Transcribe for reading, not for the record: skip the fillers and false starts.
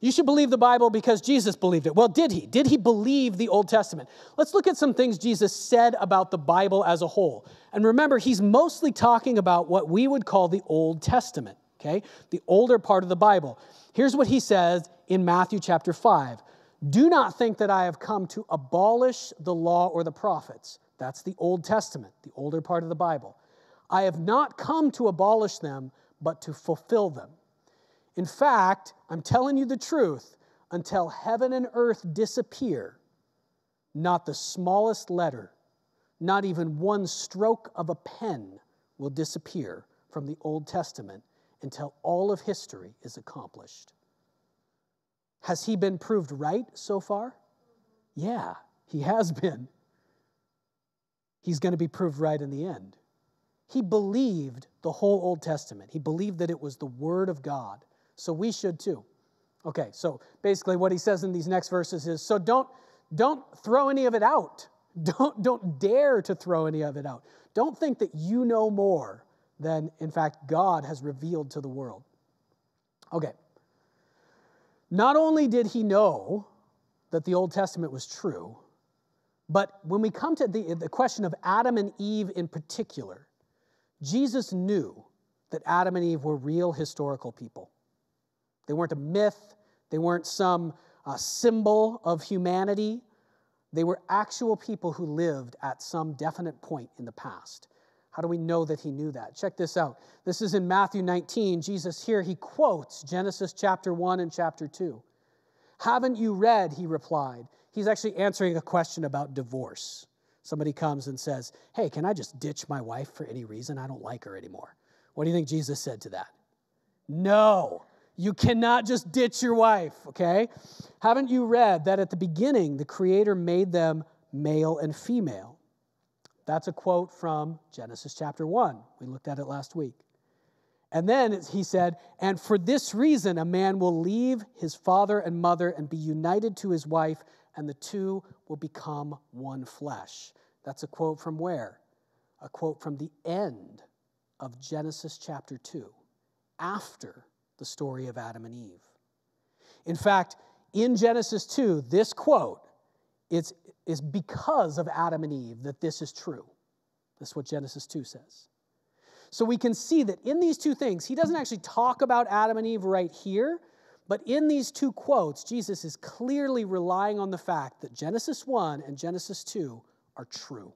You should believe the Bible because Jesus believed it. Well, did he? Did he believe the Old Testament? Let's look at some things Jesus said about the Bible as a whole. And remember, he's mostly talking about what we would call the Old Testament, okay? The older part of the Bible. Here's what he says in Matthew chapter 5. Do not think that I have come to abolish the law or the prophets. That's the Old Testament, the older part of the Bible. I have not come to abolish them, but to fulfill them. In fact, I'm telling you the truth, until heaven and earth disappear, not the smallest letter, not even one stroke of a pen will disappear from the Old Testament until all of history is accomplished. Has he been proved right so far? Yeah, he has been. He's going to be proved right in the end. He believed the whole Old Testament. He believed that it was the Word of God. So we should too. Okay, so basically what he says in these next verses is, so don't throw any of it out. Don't dare to throw any of it out. Don't think that you know more than, in fact, God has revealed to the world. Okay. Not only did he know that the Old Testament was true, but when we come to the question of Adam and Eve in particular, Jesus knew that Adam and Eve were real historical people. They weren't a myth. They weren't some symbol of humanity. They were actual people who lived at some definite point in the past. How do we know that he knew that? Check this out. This is in Matthew 19. Jesus here, he quotes Genesis chapter 1 and chapter 2. Haven't you read, he replied. He's actually answering a question about divorce. Somebody comes and says, hey, can I just ditch my wife for any reason? I don't like her anymore. What do you think Jesus said to that? No, you cannot just ditch your wife, okay? Haven't you read that at the beginning, the Creator made them male and female? That's a quote from Genesis chapter 1. We looked at it last week. And then he said, and for this reason, a man will leave his father and mother and be united to his wife, and the two will become one flesh. That's a quote from where? A quote from the end of Genesis chapter 2, after the story of Adam and Eve. In fact, in Genesis 2, this quote is because of Adam and Eve that this is true. That's what Genesis 2 says. So we can see that in these two things, he doesn't actually talk about Adam and Eve right here, but in these two quotes, Jesus is clearly relying on the fact that Genesis 1 and Genesis 2 are true.